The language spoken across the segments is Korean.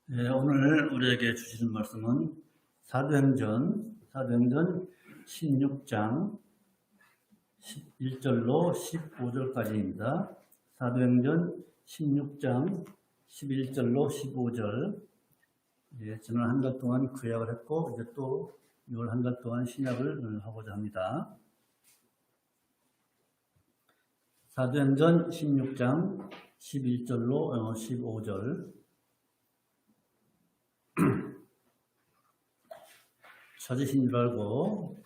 네, 오늘 우리에게 주시는 말씀은 사도행전 16장 11절로 15절까지입니다. 사도행전 16장 11절로 15절. 저는 한 달 동안 구약을 했고 이제 또 6월 한 달 동안 신약을 하고자 합니다. 사도행전 16장 11절로 15절. 찾으신 줄 알고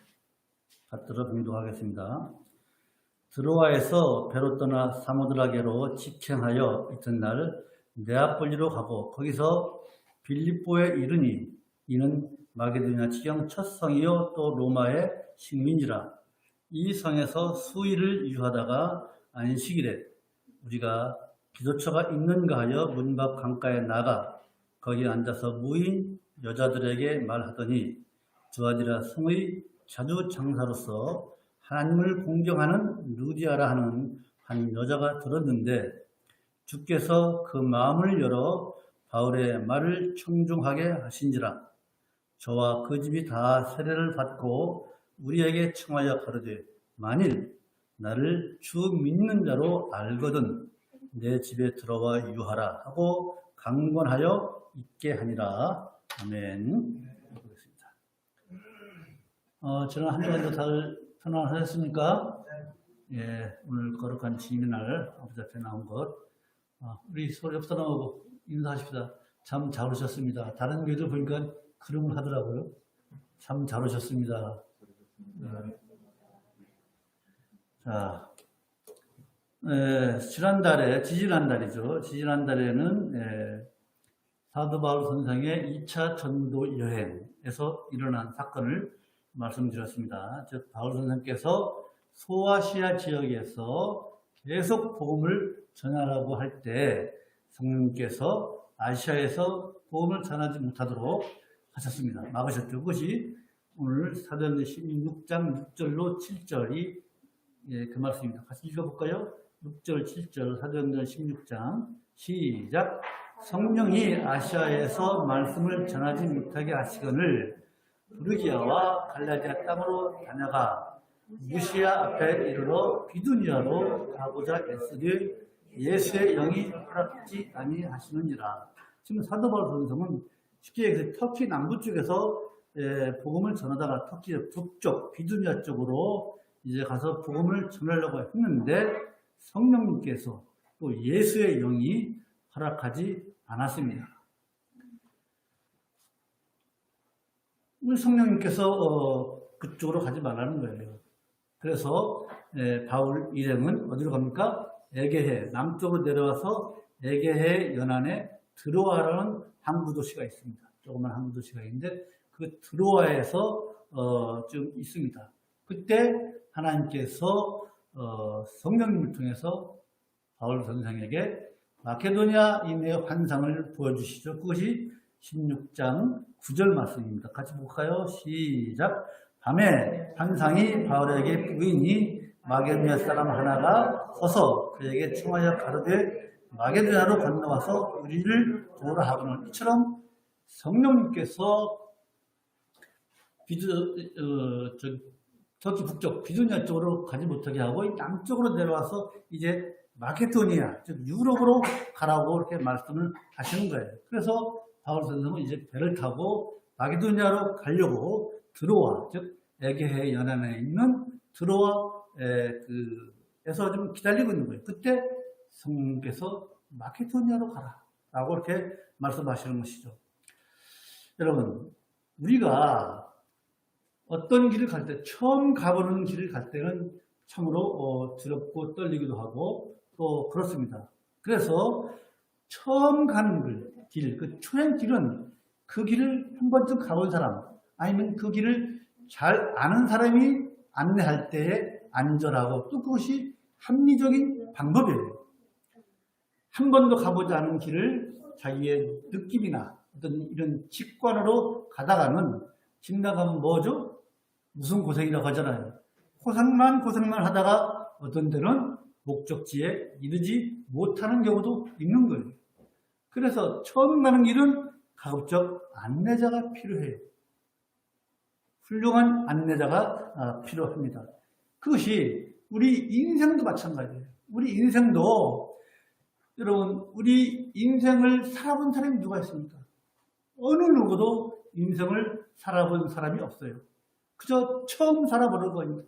받들어 봉독하겠습니다. 드로아에서 배로 떠나 사모드라게로 직행하여 이튿날 네아폴리로 가고 거기서 빌립보에 이르니 이는 마게도냐 지경 첫 성이요 또 로마의 식민지라. 이 성에서 수일을 유하다가 안식일에 우리가 기도처가 있는가 하여 문 밖 강가에 나가 거기에 앉아서 무인 여자들에게 말하더니 두아디라 성의 자주 장사로서 하나님을 공경하는 루디아라 하는 한 여자가 들었는데 주께서 그 마음을 열어 바울의 말을 청중하게 하신지라. 저와 그 집이 다 세례를 받고 우리에게 청하여 가로되 만일 나를 주 믿는 자로 알거든 내 집에 들어와 유하라 하고 강권하여 있게 하니라. 아멘. 저는 한 주간도 잘 편안하셨습니까? 예, 오늘 거룩한 주님의 날 아버지 앞에 나온 것. 우리 서로 옆 사람하고 인사하십시다. 참 잘 오셨습니다. 다른 교회들 보니까 그런 걸 하더라고요. 참 잘 오셨습니다. 자, 지지난달이죠. 지지난달에는 사도 바울 선생의 2차 전도 여행에서 일어난 사건을 말씀드렸습니다. 즉 바울 선생께서 소아시아 지역에서 계속 복음을 전하라고 할 때 성령께서 아시아에서 복음을 전하지 못하도록 하셨습니다. 막으셨죠. 그것이 오늘 사도행전 16장 6절로 7절이 그 말씀입니다. 같이 읽어볼까요? 6절 7절 사도행전 16장 시작. 성령이 아시아에서 말씀을 전하지 못하게 하시거늘 부르기아와 갈라디아 땅으로 다녀가 무시아 앞에 이르러 비두니아로 가고자 애쓰되 예수의 영이 허락지 아니하시느니라. 지금 사도 바울 선생은 쉽게 얘기해서 터키 남부 쪽에서 복음을 전하다가 터키 북쪽 비두니아 쪽으로 이제 가서 복음을 전하려고 했는데 성령님께서 또 예수의 영이 허락하지 않았습니다. 우리 성령님께서 그쪽으로 가지 말라는 거예요. 그래서 바울 일행은 어디로 갑니까? 에게해, 남쪽으로 내려와서 에게해 연안에 드로아라는 항구 도시가 있습니다. 조그만 항구 도시가 있는데 그 드로아에서 좀 있습니다. 그때 하나님께서 성령님을 통해서 바울 선생에게 마케도니아 인의 환상을 보여주시죠. 그것이 16장 9절 말씀입니다. 같이 볼까요? 시작. 밤에 환상이 바울에게 보이니 마게도니아 사람 하나가 서서 그에게 청하여 가로되 마게도니아로 건너와서 우리를 도우라 하거늘. 이처럼 성령님께서 터키 북쪽 비두니아 쪽으로 가지 못하게 하고 남쪽으로 내려와서 이제 마케도니아, 즉 유럽으로 가라고 이렇게 말씀을 하시는 거예요. 그래서 바울 선생은 이제 배를 타고 마케도니아로 가려고 드로아, 즉 에게해 연안에 있는 드로아에서 좀 기다리고 있는 거예요. 그때 성령께서 마케도니아로 가라라고 이렇게 말씀하시는 것이죠. 여러분, 우리가 어떤 길을 갈 때, 처음 가보는 길을 갈 때는 참으로 두렵고 떨리기도 하고 또 그렇습니다. 그래서 처음 가는 길, 그 초행길은 그 길을 한 번쯤 가본 사람, 아니면 그 길을 잘 아는 사람이 안내할 때에 안전하고 또 그것이 합리적인 방법이에요. 한 번도 가보지 않은 길을 자기의 느낌이나 어떤 이런 직관으로 가다가는 지나가면 뭐죠? 무슨 고생이라고 하잖아요. 고생만 하다가 어떤 때는 목적지에 이르지 못하는 경우도 있는 거예요. 그래서 처음 가는 길은 가급적 안내자가 필요해요. 훌륭한 안내자가 필요합니다. 그것이 우리 인생도 마찬가지예요. 우리 인생도 여러분 우리 인생을 살아본 사람이 누가 있습니까? 어느 누구도 인생을 살아본 사람이 없어요. 그저 처음 살아보는 거니까.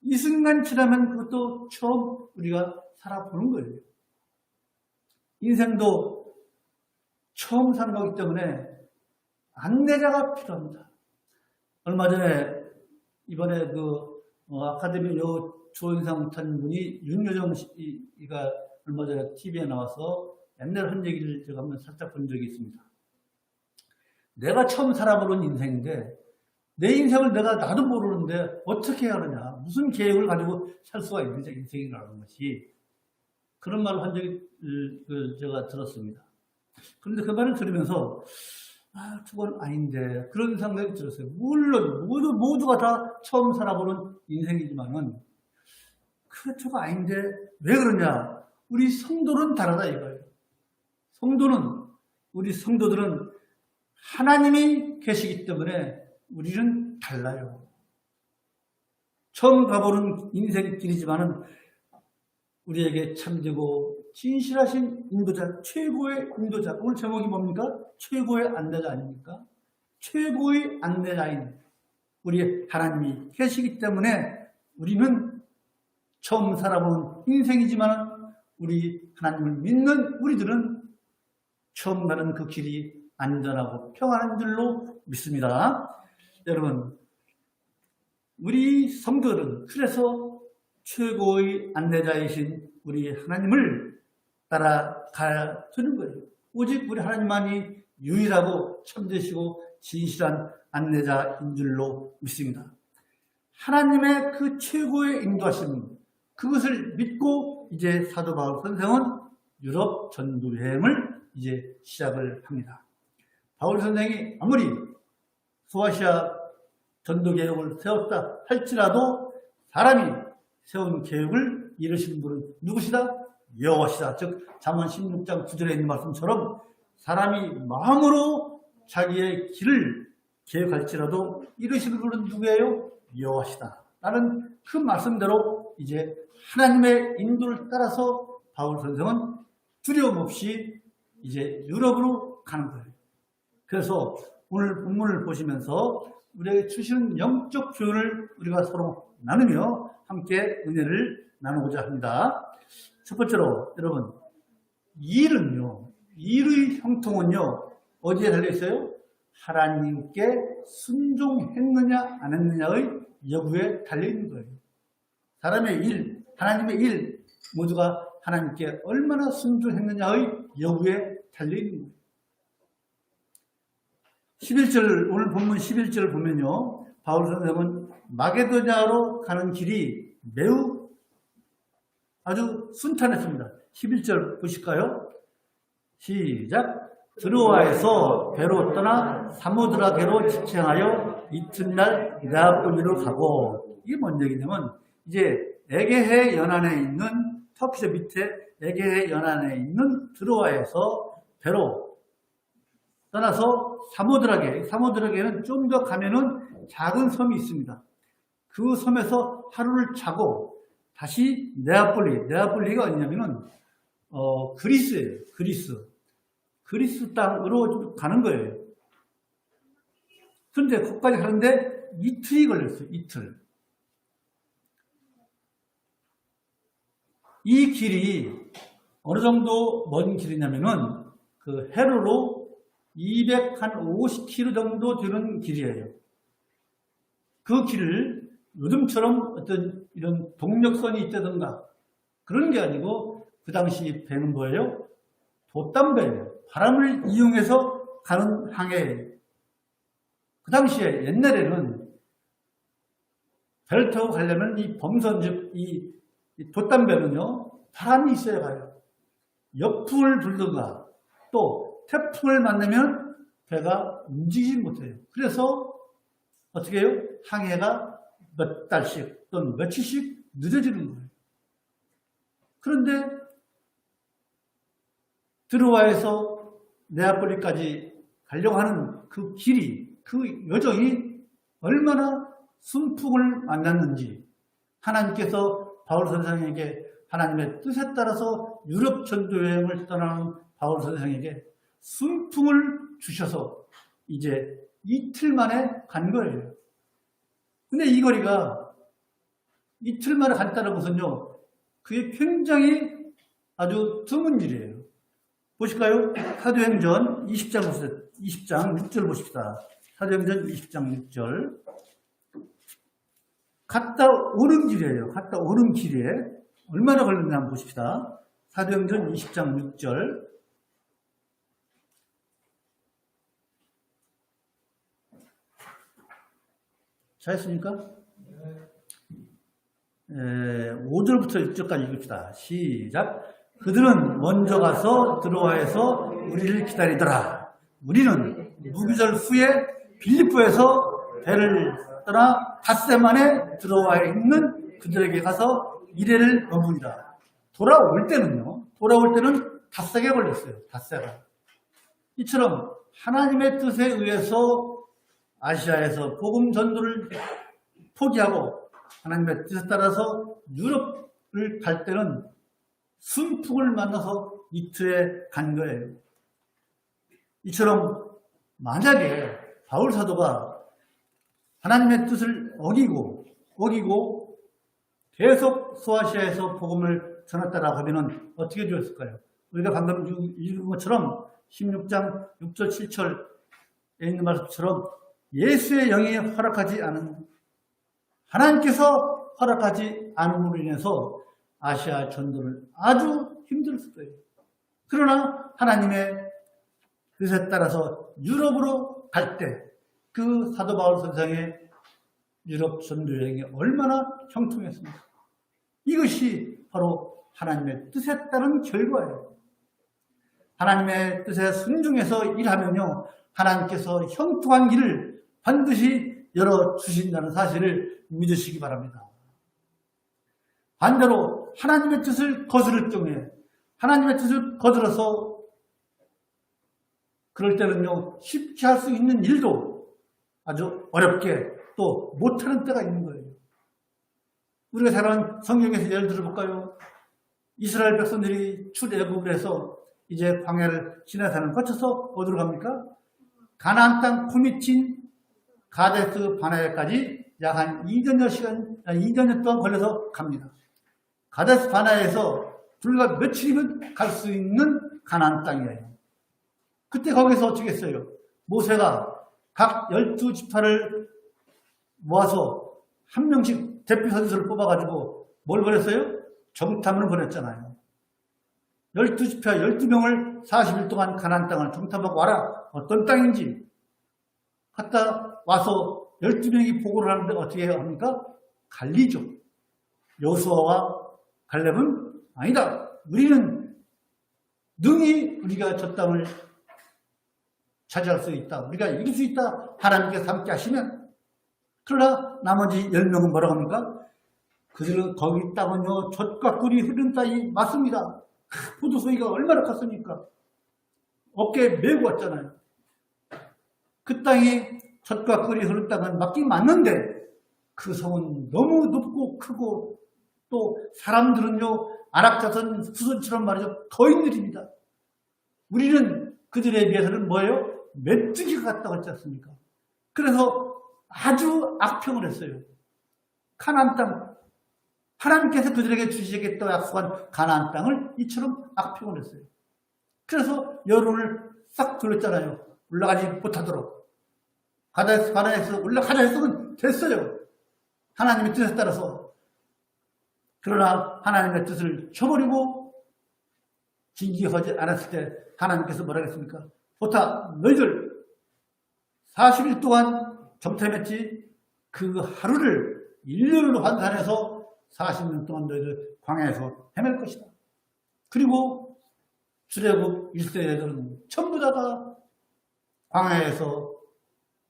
이 순간 지나면 그것도 처음 우리가 살아보는 거예요. 인생도 처음 사는 거기 때문에 안내자가 필요합니다. 얼마 전에 이번에 아카데미 조인상 탄 분이 윤여정 씨가 얼마 전에 TV에 나와서 옛날 한 얘기를 제가 한번 살짝 본 적이 있습니다. 내가 처음 살아보는 인생인데 내 인생을 나도 모르는데 어떻게 해야 하느냐, 무슨 계획을 가지고 살 수가 있는지 인생이라는 것이, 그런 말을 한 적이 제가 들었습니다. 그런데 그 말을 들으면서 그건 아닌데 그런 생각이 들었어요. 물론 모두가 다 처음 살아보는 인생이지만은 그거 아닌데 왜 그러냐? 우리 성도는 다르다 이거예요. 우리 성도들은 하나님이 계시기 때문에 우리는 달라요. 처음 가보는 인생길이지만은 우리에게 참되고 진실하신 인도자, 최고의 인도자. 오늘 제목이 뭡니까? 최고의 안내자 아닙니까? 최고의 안내자인 우리 하나님이 계시기 때문에 우리는 처음 살아보는 인생이지만 우리 하나님을 믿는 우리들은 처음 가는 그 길이 안전하고 평안한 줄로 믿습니다. 여러분, 우리 성도들은 그래서 최고의 안내자이신 우리 하나님을 따라가야 되는 거예요. 오직 우리 하나님만이 유일하고 참되시고 진실한 안내자인 줄로 믿습니다. 하나님의 그 최고의 인도하심, 그것을 믿고 이제 사도 바울 선생은 유럽 전도 여행을 이제 시작을 합니다. 바울 선생이 아무리 소아시아 전도 계획을 세웠다 할지라도 사람이 세운 계획을 이루시는 분은 누구시다? 여호와시다. 즉 잠언 16장 9절에 있는 말씀처럼 사람이 마음으로 자기의 길을 계획할지라도 이루시는 분은 누구예요? 여호와시다. 라는 그 말씀대로 이제 하나님의 인도를 따라서 바울 선생은 두려움 없이 이제 유럽으로 가는 거예요. 그래서 오늘 본문을 보시면서 우리에게 주시는 영적 교훈을 우리가 서로 나누며 함께 은혜를 나누고자 합니다. 첫 번째로 여러분, 일의 형통은요 어디에 달려있어요? 하나님께 순종했느냐 안 했느냐의 여부에 달려있는 거예요. 사람의 일, 하나님의 일 모두가 하나님께 얼마나 순종했느냐의 여부에 달려있는 거예요. 11절, 오늘 본문 11절을 보면요, 바울 선생은 마게도냐로 가는 길이 매우 아주 순탄했습니다. 11절 보실까요? 시작. 드로아에서 배로 떠나 사모드라게로 직행하여 이튿날 네아폴리로 가고, 이게 뭔 얘기냐면 이제 에게해 연안에 있는, 터키저 밑에 에게해 연안에 있는 드로아에서 배로 떠나서 사모드라게는 좀 더 가면은 작은 섬이 있습니다. 그 섬에서 하루를 자고 다시 네아폴리가 어디냐면은 그리스예요. 그리스 땅으로 가는 거예요. 그런데 거기까지 가는데 이틀이 걸렸어요. 이틀. 이 길이 어느 정도 먼 길이냐면은 그 해로로 250km 정도 되는 길이에요. 그 길을 요즘처럼 어떤 이런 동력선이 있다든가 그런 게 아니고 그 당시 배는 뭐예요? 돛담배예요. 바람을 이용해서 가는 항해예요. 그 당시에 옛날에는 배를 타고 가려면 이 범선, 즉 이 돛담배는요 바람이 있어야 가요. 역풍을 불든가 또 태풍을 만나면 배가 움직이지 못해요. 그래서 어떻게 해요? 항해가 몇 달씩 또는 며칠씩 늦어지는 거예요. 그런데 드로아에서 네아폴리까지 가려고 하는 그 길이, 그 여정이 얼마나 순풍을 만났는지 하나님께서 바울 선생에게 하나님의 뜻에 따라서 유럽 전도 여행을 떠나는 바울 선생에게 순풍을 주셔서 이제 이틀 만에 간 거예요. 근데 이 거리가 이틀 만에 간다는 것은요, 그게 굉장히 아주 드문 일이에요. 보실까요? 사도행전 20장 6절 보십시다. 사도행전 20장 6절. 갔다 오는 길이에요. 갔다 오는 길에 얼마나 걸렸나 한번 보십시다. 사도행전 20장 6절. 잘했습니까? 5절부터 6절까지 읽읍시다. 시작. 그들은 먼저 가서 드로아에서 우리를 기다리더라. 우리는 무교절 후에 빌립보에서 배를 떠나 닷새만에 드로아에 있는 그들에게 가서 이래를 머무니라. 돌아올 때는 닷새가 걸렸어요. 닷새가. 이처럼 하나님의 뜻에 의해서 아시아에서 복음 전도를 포기하고 하나님의 뜻에 따라서 유럽을 갈 때는 순풍을 만나서 이틀에 간 거예요. 이처럼 만약에 바울 사도가 하나님의 뜻을 어기고 계속 소아시아에서 복음을 전했다라고 하면 어떻게 되었을까요? 우리가 방금 읽은 것처럼 16장 6절 7절에 있는 말씀처럼 예수의 영이 허락하지 않은, 하나님께서 허락하지 않음으로 인해서 아시아 전도를 아주 힘들었을 거예요. 그러나 하나님의 뜻에 따라서 유럽으로 갈 때 그 사도 바울 선생의 유럽 전도 여행이 얼마나 형통했습니까? 이것이 바로 하나님의 뜻에 따른 결과예요. 하나님의 뜻에 순종해서 일하면요, 하나님께서 형통한 길을 반드시 열어주신다는 사실을 믿으시기 바랍니다. 반대로 하나님의 뜻을 거스를 경우에, 하나님의 뜻을 거들어서 그럴 때는요, 쉽게 할 수 있는 일도 아주 어렵게 또 못하는 때가 있는 거예요. 우리가 잘 아는 성경에서 예를 들어볼까요? 이스라엘 백성들이 출애굽을 해서 이제 광야를 지나사는 거쳐서 어디로 갑니까? 가나안 땅 코미친 가데스 바네아까지 약 한 2년 동안 걸려서 갑니다. 가데스 바네아에서 불과 며칠이면 갈 수 있는 가나안 땅이에요. 그때 거기서 어떻게 했어요? 모세가 각 12지파를 모아서 한 명씩 대표 선수를 뽑아가지고 뭘 보냈어요? 정탐을 보냈잖아요. 12지파 12명을 40일 동안 가나안 땅을 정탐하고 와라. 어떤 땅인지 갔다 와서 12명이 보고를 하는데 어떻게 합니까? 갈리죠. 여호수아와 갈렙은 아니다. 우리는 능히 우리가 저 땅을 차지할 수 있다. 우리가 이길 수 있다. 하나님께서 함께 하시면. 그러나 나머지 10명은 뭐라고 합니까? 그들은 거기 땅은요, 젖과 꿀이 흐른 땅이 맞습니다. 포도송이가 얼마나 컸습니까? 어깨에 메고 왔잖아요. 그 땅이 젖과 꿀이 흐른 땅은 맞긴 맞는데 그 성은 너무 높고 크고 또 사람들은요, 안악자선 수선처럼 말이죠, 거인들입니다. 우리는 그들에 비해서는 뭐예요? 메뚜기가 같다고 했지 않습니까? 그래서 아주 악평을 했어요. 가나안 땅, 하나님께서 그들에게 주시겠다고 약속한 가나안 땅을 이처럼 악평을 했어요. 그래서 여론을 싹 돌렸잖아요. 올라가지 못하도록. 가데스 바네아에서 올라가자 했으면 됐어요. 하나님의 뜻에 따라서. 그러나 하나님의 뜻을 쳐버리고 진기하지 않았을 때 하나님께서 뭐라 했습니까? 보다 너희들 40일 동안 정탐했지 그 하루를 1년으로 환산해서 40년 동안 너희들 광야에서 헤맬 것이다. 그리고 출애굽 1세대들은 전부 다가 광야에서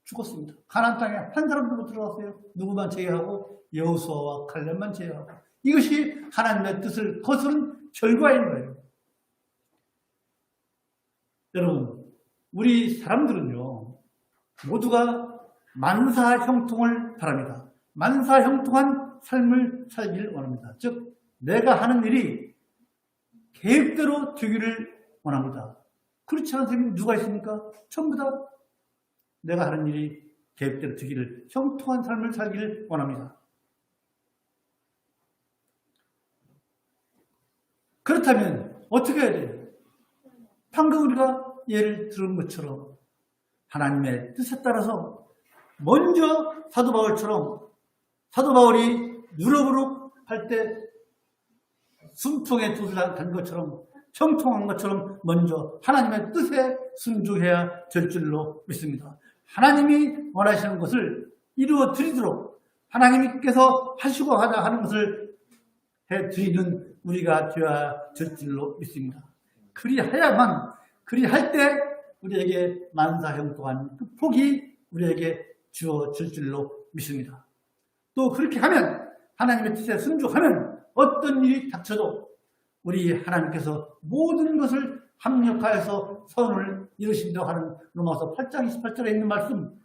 죽었습니다. 가나안 땅에 한 사람도 못 들어갔어요. 누구만 제외하고 여호수아와 갈렙만 제외하고. 이것이 하나님의 뜻을 거스른 결과인 거예요. 여러분, 우리 사람들은요, 모두가 만사형통을 바랍니다. 만사형통한 삶을 살기를 원합니다. 즉, 내가 하는 일이 계획대로 되기를 원합니다. 그렇지 않은 사람이 누가 있습니까? 전부 다 내가 하는 일이 계획대로 되기를, 형통한 삶을 살기를 원합니다. 그렇다면 어떻게 해야 돼요? 방금 우리가 예를 들은 것처럼 하나님의 뜻에 따라서 먼저 사도 바울처럼, 사도 바울이 유럽으로 할 때 순통의 돛을 단 것처럼, 형통한 것처럼 먼저 하나님의 뜻에 순종해야 될 줄로 믿습니다. 하나님이 원하시는 것을 이루어 드리도록 하나님께서 하시고 하는 것을 해드리는 우리가 되어야 될 줄로 믿습니다. 그리할 때 우리에게 만사형통한 그 복이 우리에게 주어질 줄로 믿습니다. 또 그렇게 하면, 하나님의 뜻에 순종하면 어떤 일이 닥쳐도 우리 하나님께서 모든 것을 합력하여서 선을 이루신다고 하는 로마서 8장 28절에 있는 말씀,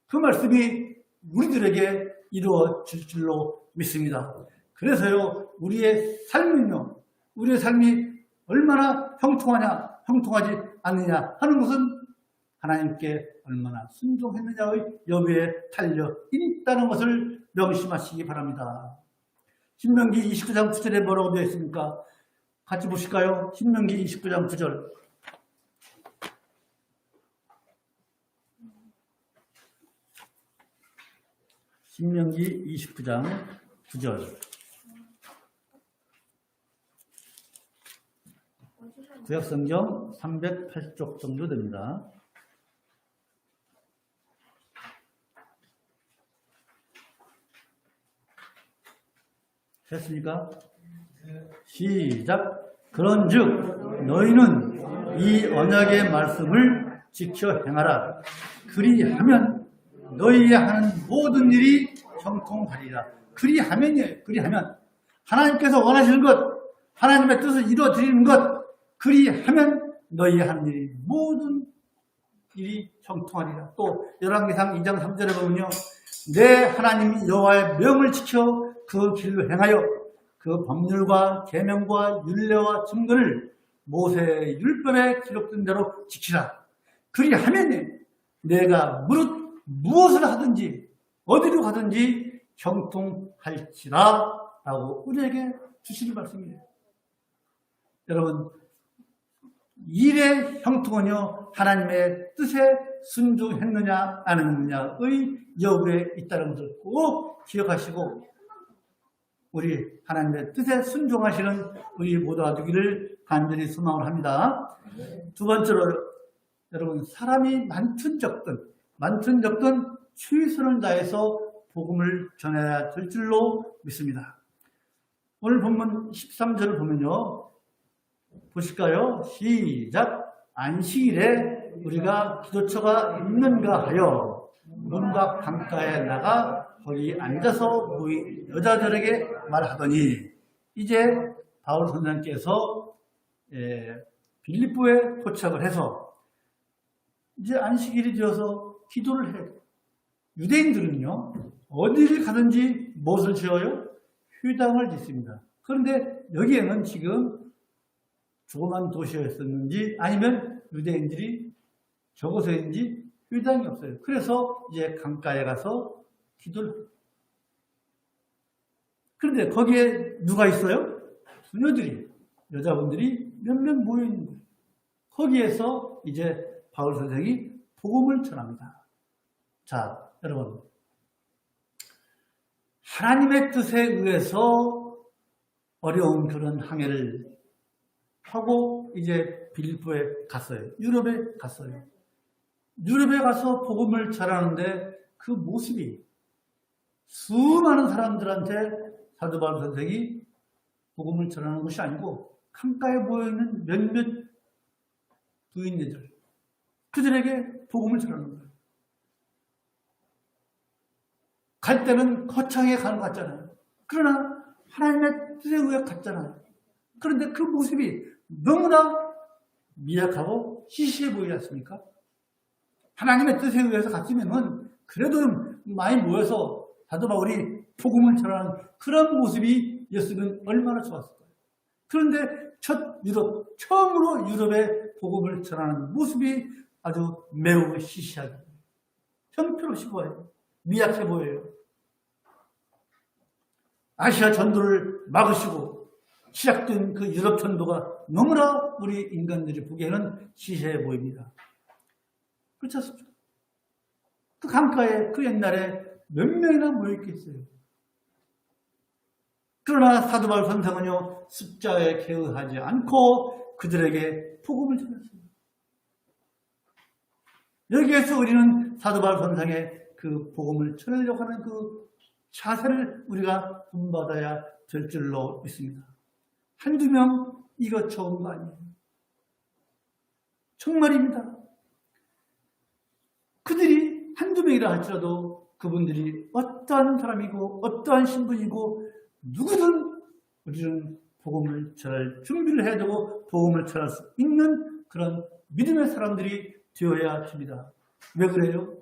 그 말씀이 우리들에게 이루어질 줄로 믿습니다. 그래서요, 우리의 삶이 얼마나 형통하냐, 형통하지 않느냐 하는 것은 하나님께 얼마나 순종했느냐의 여부에 달려 있다는 것을 명심하시기 바랍니다. 신명기 29장 9절에 뭐라고 되어 있습니까? 같이 보실까요? 신명기 29장 9절. 신명기 29장 9절. 구약성경 308쪽 정도 됩니다. 됐습니까? 시작. 그런즉 너희는 이 언약의 말씀을 지켜 행하라. 그리하면 너희의 하는 모든 일이 형통하리라. 그리하면 하나님께서 원하시는 것, 하나님의 뜻을 이루어 드리는 것, 그리하면 너희의 하는 일이 모든 일이 형통하리라. 또 열왕기상 2장 3절에 보면요, 내 하나님 여호와의 명을 지켜 그 길로 행하여 그 법률과 계명과 율례와 증거를 모세의 율법에 기록된 대로 지키라. 그리하면 내가 무엇을 하든지 어디로 가든지 형통할지라 라고 우리에게 주시는 말씀이에요. 여러분, 일의 형통은요, 하나님의 뜻에 순종했느냐 안 했느냐의 여부에 있다는 것을 꼭 기억하시고, 우리 하나님의 뜻에 순종하시는 우리 모두가 되기를 간절히 소망을 합니다. 두 번째로, 여러분, 사람이 많든 적든 최선을 다해서 복음을 전해야 될 줄로 믿습니다. 오늘 본문 13절을 보면요, 보실까요? 시작. 안식일에 우리가 기도처가 있는가 하여 문밖 강가에 나가 거기 앉아서 모인 여자들에게 말하더니, 이제 바울 선생님께서 빌립보에 도착을 해서 이제 안식일이 되어서 기도를 해요. 유대인들은요, 어디를 가든지 무엇을 지어요? 회당을 짓습니다. 그런데 여기에는 지금 조그만 도시였었는지 아니면 유대인들이 적어서인지 회당이 없어요. 그래서 이제 강가에 가서 기도를 해요. 그런데 거기에 누가 있어요? 수녀들이, 여자분들이 몇몇 모여있는 거예요. 거기에서 이제 바울 선생이 복음을 전합니다. 자, 여러분, 하나님의 뜻에 의해서 어려운 그런 항해를 하고 이제 빌립보에 갔어요. 유럽에 갔어요. 유럽에 가서 복음을 전하는데 그 모습이 수많은 사람들한테 사도 바울 선생이 복음을 전하는 것이 아니고 강가에 모여있는 몇몇 부인들, 그들에게 복음을 전하는 거예요. 갈 때는 거창하게 가는 것 같잖아요. 그러나 하나님의 뜻에 의해 갔잖아요. 그런데 그 모습이 너무나 미약하고 시시해 보이지 않습니까? 하나님의 뜻에 의해서 갔으면은 그래도 많이 모여서 사도 바울이 복음을 전하는 그런 모습이 였으면 얼마나 좋았을 거예요. 그런데 처음으로 유럽에 복음을 전하는 모습이 아주 매우 시시하게, 형편없이 보여요. 미약해 보여요. 아시아 전도를 막으시고 시작된 그 유럽 전도가 너무나 우리 인간들이 보기에는 시시해 보입니다. 그렇지 않습니까? 그 강가에 그 옛날에 몇 명이나 모여있겠어요. 그러나 사도 바울 선생은요, 숫자에 개의하지 않고 그들에게 복음을 전했어요. 여기에서 우리는 사도 바울 선생의 그 복음을 전하려고 하는 그 자세를 우리가 본받아야 될 줄로 믿습니다. 한두 명 이거 좋은 거 아니에요. 정말입니다. 그들이 한두 명이라 할지라도 그분들이 어떠한 사람이고 어떠한 신분이고 누구든 우리는 복음을 전할 준비를 해야 되고 복음을 전할 수 있는 그런 믿음의 사람들이 되어야 합니다. 왜 그래요?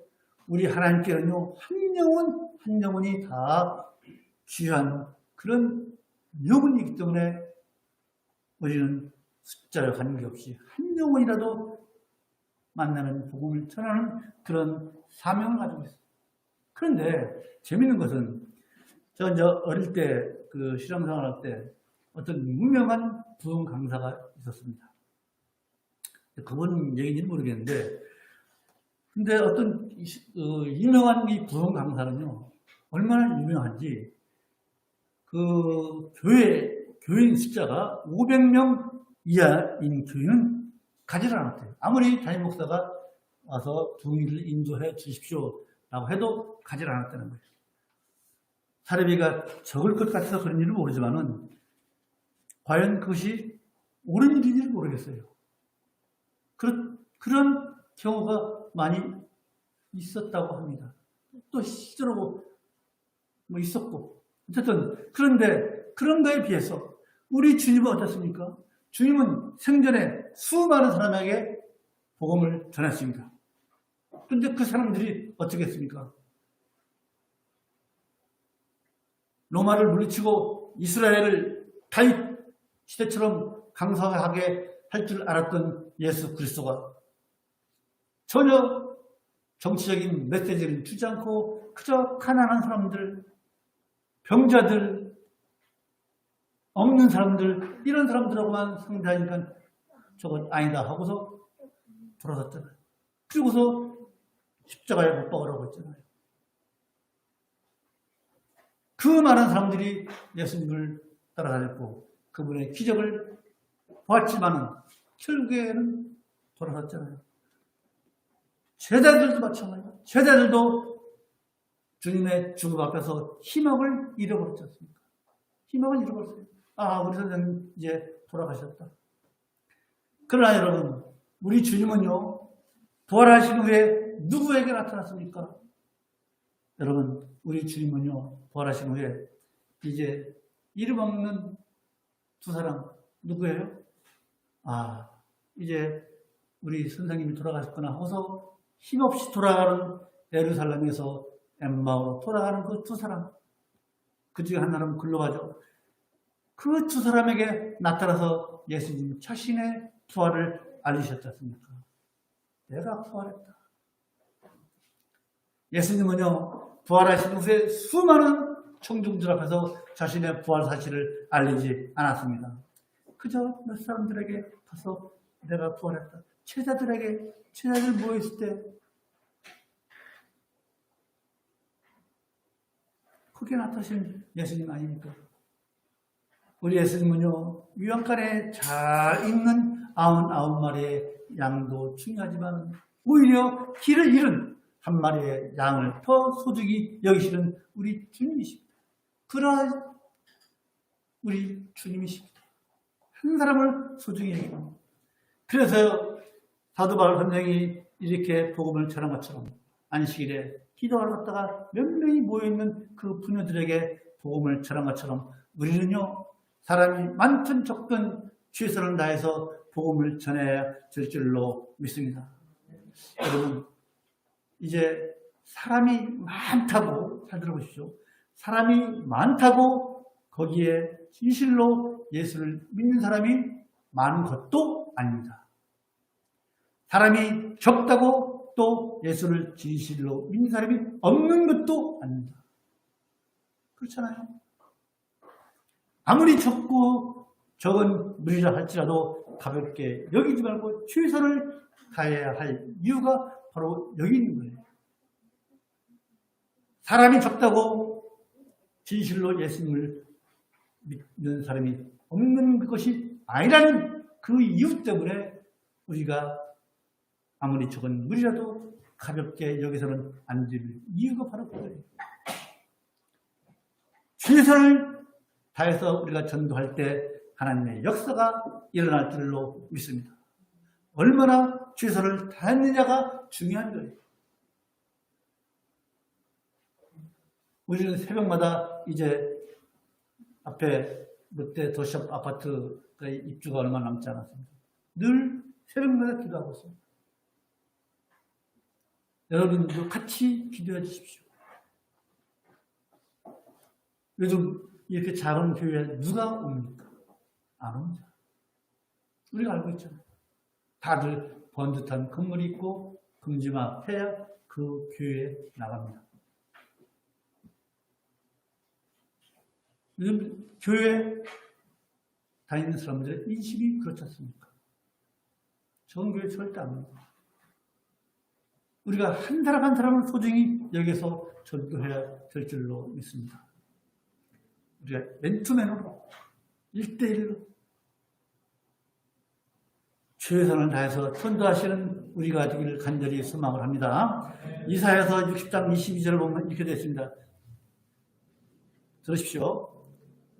우리 하나님께는요, 한 영혼이 다 귀한 그런 영혼이기 때문에 우리는 숫자에 관계없이 한 영혼이라도 만나는 복음을 전하는 그런 사명을 가지고 있어요. 그런데 재밌는 것은 제가 이제 어릴 때 그 신앙생활 할 때 어떤 유명한 부흥 강사가 있었습니다. 그분 얘기인지는 모르겠는데, 근데 어떤 유명한 이 부흥 강사는요, 얼마나 유명한지 그 교인 숫자가 500명 이하인 교인은 가지를 않았대요. 아무리 담임 목사가 와서 부흥일을 인도해 주십시오라고 해도 가지를 않았다는 거예요. 사례비가 적을 것 같아서 그런 일은 모르지만은 과연 그것이 옳은 일인지는 모르겠어요. 그런 경우가 많이 있었다고 합니다. 또 실제로 뭐 있었고. 어쨌든 그런데 그런 거에 비해서 우리 주님은 어떻습니까? 주님은 생전에 수많은 사람에게 복음을 전했습니다. 그런데 그 사람들이 어떻게 했습니까? 로마를 물리치고 이스라엘을 다윗 시대처럼 강성하게 할 줄 알았던 예수 그리스도가 전혀 정치적인 메시지를 주지 않고 그저 가난한 사람들, 병자들, 없는 사람들, 이런 사람들하고만 상대하니까 저건 아니다 하고서 돌아섰잖아요. 그리고서 십자가에 못 박으라고 했잖아요. 그 많은 사람들이 예수님을 따라다녔고 그분의 기적을 보았지만은 결국에는 돌아섰잖아요. 제자들도 마찬가지예요. 제자들도 주님의 죽음 앞에서 희망을 잃어버렸지 않습니까? 희망을 잃어버렸어요. 아, 우리 선생님 이제 돌아가셨다. 그러나 여러분, 우리 주님은요, 부활하신 후에 누구에게 나타났습니까? 여러분, 우리 주님은요, 부활하신 후에 이제 이름 없는 두 사람, 누구예요? 아, 이제 우리 선생님이 돌아가셨구나 하고서 힘없이 돌아가는 예루살렘에서 엠마오로 돌아가는 그 두 사람, 그 중에 하나는 글로 가죠. 그 두 사람에게 나타나서 예수님 자신의 부활을 알리셨지 않습니까? 내가 부활했다. 예수님은요, 부활하신 후에 수많은 청중들 앞에서 자신의 부활 사실을 알리지 않았습니다. 그저 몇 사람들에게 가서 내가 부활했다. 제자들 모였을 때 거기에 나타나신 예수님 아닙니까? 우리 예수님은요, 유황간에 잘 있는 99마리의 양도 중요하지만 오히려 길을 잃은 한 마리의 양을 더 소중히 여기시는 우리 주님이십니다. 그러한 우리 주님이십니다. 한 사람을 소중히 여기고. 그래서 사도 바울 선생이 이렇게 복음을 전한 것처럼 안식일에 기도하러 갔다가 몇 명이 모여있는 그 부녀들에게 복음을 전한 것처럼 우리는요, 사람이 많든 적든 최선을 다해서 복음을 전해야 될 줄로 믿습니다. 여러분, 이제 사람이 많다고, 잘 들어보십시오. 사람이 많다고 거기에 진실로 예수를 믿는 사람이 많은 것도 아닙니다. 사람이 적다고 또 예수를 진실로 믿는 사람이 없는 것도 아닙니다. 그렇잖아요. 아무리 적은 무리라 할지라도 가볍게 여기지 말고 최선을 다해야 할 이유가 바로 여기 있는 거예요. 사람이 적다고 진실로 예수님을 믿는 사람이 없는 것이 아니라는 그 이유 때문에 우리가 아무리 적은 무리라도 가볍게 여기서는 안 될 이유가 바로 그거예요. 최선을 다해서 우리가 전도할 때 하나님의 역사가 일어날 줄로 믿습니다. 얼마나 최선을 다했느냐가 중요한 거예요. 우리는 새벽마다 이제 앞에 롯데 도시업 아파트의 입주가 얼마 남지 않았습니다. 늘 새벽마다 기도하고 있습니다. 여러분도 같이 기도해 주십시오. 요즘 이렇게 작은 교회에 누가 옵니까? 안 옵니다. 우리가 알고 있잖아요. 다들 번듯한 건물이 있고 금지막 해야 그 교회에 나갑니다. 요즘 교회 다니는 사람들의 인식이 그렇지 않습니까? 좋은 교회 절대 안 옵니다. 우리가 한 사람 한 사람을 소중히 여기서 전도해야 될 줄로 믿습니다. 우리가 맨투맨으로 1대1로 최선을 다해서 전도하시는 우리가 되기를 간절히 소망을 합니다. 이사야서 60장 22절을 보면 이렇게 되어 있습니다. 들으십시오.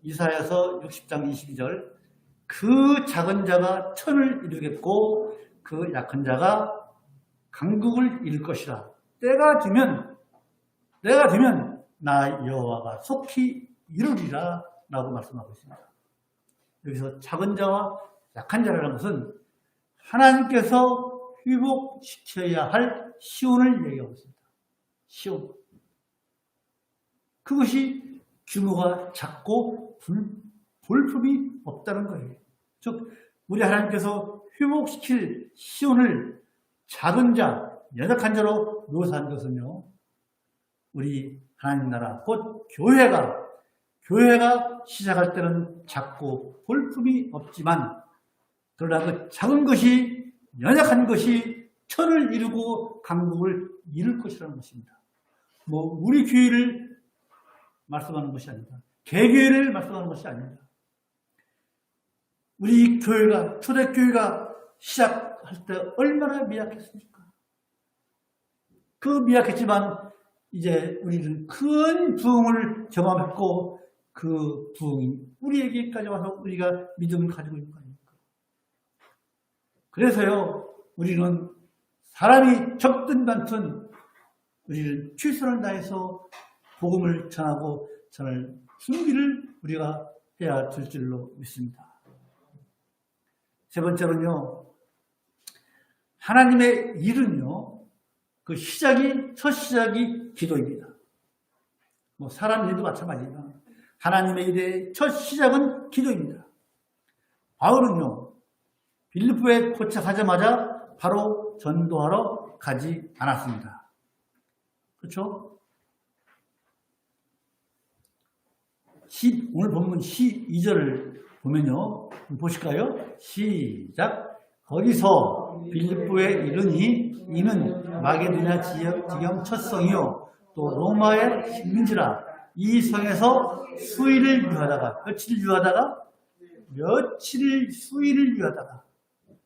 이사야서 60장 22절. 그 작은 자가 천을 이루겠고 그 약한 자가 강국을 이룰 것이라. 때가 되면 나 여호와가 속히 이루리라 라고 말씀하고 있습니다. 여기서 작은 자와 약한 자라는 것은 하나님께서 회복시켜야 할 시온을 얘기하고 있습니다. 시온. 그것이 규모가 작고 볼품이 없다는 거예요. 즉 우리 하나님께서 회복시킬 시온을 작은 자, 연약한 자로 묘사한 것은요. 우리 하나님 나라 곧 교회가 시작할 때는 작고 볼품이 없지만 그러나 그 작은 것이 연약한 것이 천을 이루고 강국을 이룰 것이라는 것입니다. 우리 교회를 말씀하는 것이 아닙니다. 개교회를 말씀하는 것이 아닙니다. 우리 교회가 초대교회가 시작할 때 얼마나 미약했습니까? 그 미약했지만 이제 우리는 큰 부흥을 경험했고 그 부흥이 우리에게까지 와서 우리가 믿음을 가지고 있는 거 아닙니까? 그래서요, 우리는 사람이 적든 많든 우리는 최선을 다해서 복음을 전하고 전할 준비를 우리가 해야 될 줄로 믿습니다. 세 번째로는요, 하나님의 일은요, 그 첫 시작이 기도입니다. 사람 일도 마찬가지입니다. 하나님의 일의 첫 시작은 기도입니다. 바울은요, 빌립보에 도착하자마자 바로 전도하러 가지 않았습니다. 그렇죠? 오늘 본문 12절을 보면요, 보실까요? 시작. 거기서 빌립보에 이르니 이는 마게도냐 지경 첫 성이요 또 로마의 식민지라. 이 성에서 수일을 유하다가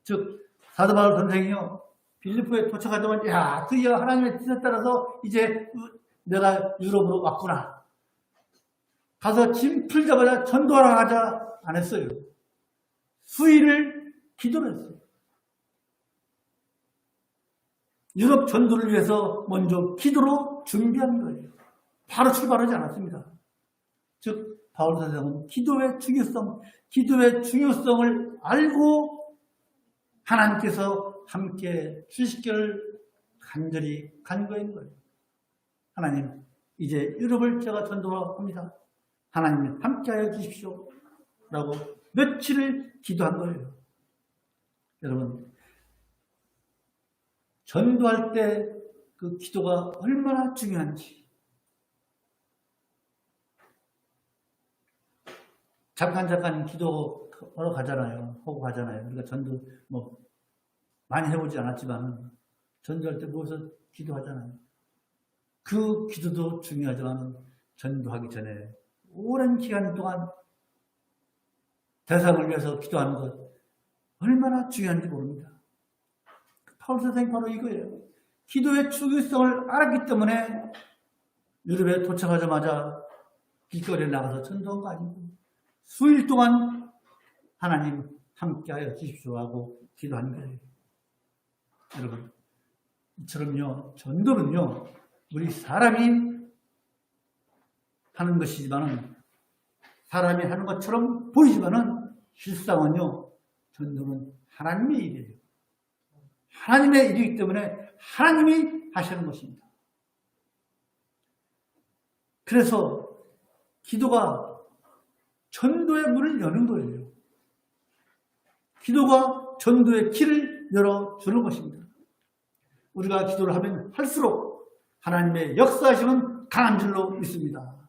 즉 사도 바울 선생이요 빌립보에 도착하자마자 드디어 하나님의 뜻에 따라서 이제 내가 유럽으로 왔구나. 가서 짐 풀자마자 전도하러 가자 안 했어요. 수일을 기도를 했어요. 유럽 전도를 위해서 먼저 기도로 준비한 거예요. 바로 출발하지 않았습니다. 즉 바울 선생은 기도의 중요성을 알고 하나님께서 함께 70개월 간절히 간구한 거예요. 하나님, 이제 유럽을 제가 전도합니다. 하나님 함께하여 주십시오. 라고 며칠을 기도한 거예요. 여러분, 전도할 때 그 기도가 얼마나 중요한지. 잠깐 기도하러 가잖아요. 하고 가잖아요. 우리가 전도 많이 해보지 않았지만 전도할 때 모여서 기도하잖아요. 그 기도도 중요하지만 전도하기 전에 오랜 기간 동안 대상을 위해서 기도하는 것 얼마나 중요한지 모릅니다. 파울 선생님 바로 이거예요. 기도의 중요성을 알았기 때문에 유럽에 도착하자마자 길거리에 나가서 전도한 거 아니고 수일 동안 하나님 함께하여 주십시오 하고 기도한 거예요. 여러분, 이처럼요, 전도는요, 우리 사람이 하는 것이지만은, 사람이 하는 것처럼 보이지만은, 실상은요, 전도는 하나님의 일이에요. 하나님의 일이기 때문에 하나님이 하시는 것입니다. 그래서 기도가 전도의 문을 여는 거예요. 기도가 전도의 길을 열어주는 것입니다. 우리가 기도를 하면 할수록 하나님의 역사하심은 강한 줄로 믿습니다.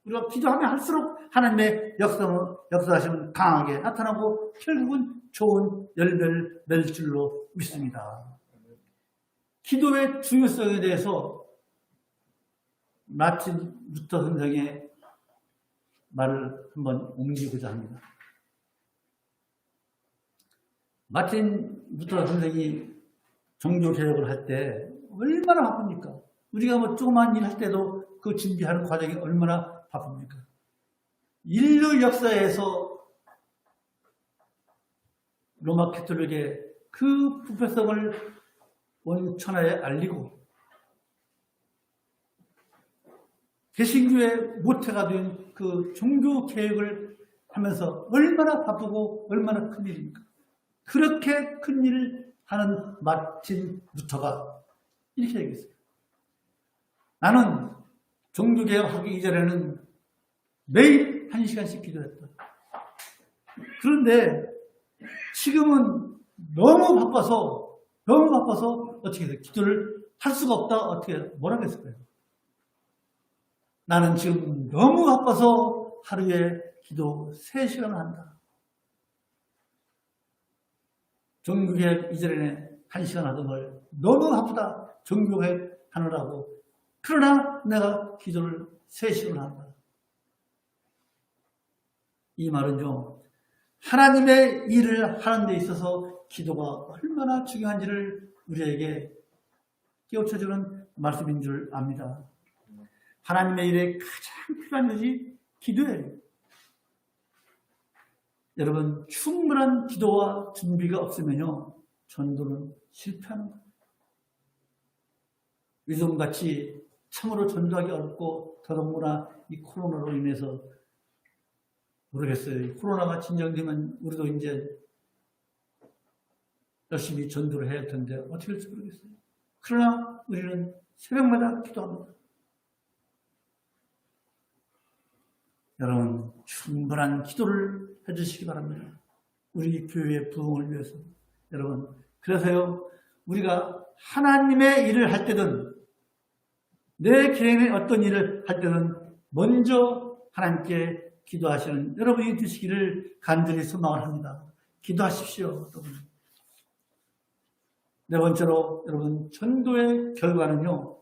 우리가 기도하면 할수록 하나님의 역사하심은 강하게 나타나고 결국은 좋은 열매를 맺을 줄로 믿습니다. 기도의 중요성에 대해서 마틴 루터 선생의 말을 한번 옮기고자 합니다. 마틴 루터 선생이 종교개혁을 할 때 얼마나 바쁩니까? 우리가 조그만 일 할 때도 그 준비하는 과정이 얼마나 바쁩니까? 인류 역사에서 로마 캐톨릭의 그 부패성을 온 천하에 알리고 개신교의 모태가 된 그 종교 개혁을 하면서 얼마나 바쁘고 얼마나 큰일입니까? 그렇게 큰 일을 하는 마틴 루터가 이렇게 얘기했어요. 나는 종교 개혁하기 이전에는 매일 1시간씩 기도했다. 그런데 지금은 너무 바빠서 어떻게 해서 기도를 할 수가 없다. 어떻게 뭐라고 했을까요? 나는 지금 너무 바빠서 하루에 기도 3시간을 한다. 종교개혁 이전에 1시간 하던 걸 너무 바쁘다. 종교개혁 하느라고. 그러나 내가 기도를 3시간을 한다. 이 말은요, 하나님의 일을 하는 데 있어서 기도가 얼마나 중요한지를 우리에게 깨우쳐주는 말씀인 줄 압니다. 하나님의 일에 가장 필요한 것이 기도예요. 여러분, 충분한 기도와 준비가 없으면요, 전도는 실패하는 거예요. 요즘같이 참으로 전도하기 어렵고 더더구나 이 코로나로 인해서 모르겠어요. 코로나가 진정되면 우리도 이제 열심히 전도를 해야 할 텐데 어떻게 할지 모르겠어요. 그러나 우리는 새벽마다 기도합니다. 여러분, 충분한 기도를 해주시기 바랍니다. 우리 교회의 부흥을 위해서. 여러분, 그래서요, 우리가 하나님의 일을 할 때든 내 개인의 어떤 일을 할 때는 먼저 하나님께 기도하시는 여러분이 되시기를 간절히 소망을 합니다. 기도하십시오, 여러분. 네 번째로, 여러분, 전도의 결과는요,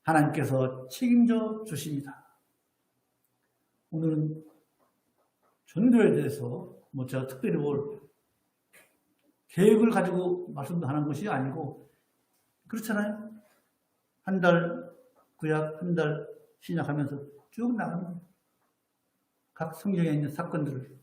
하나님께서 책임져 주십니다. 오늘은 전도에 대해서 제가 특별히 계획을 가지고 말씀도 하는 것이 아니고, 그렇잖아요. 한 달 구약, 한 달 신약하면서 쭉 나가는 거예요. 각 성경에 있는 사건들을.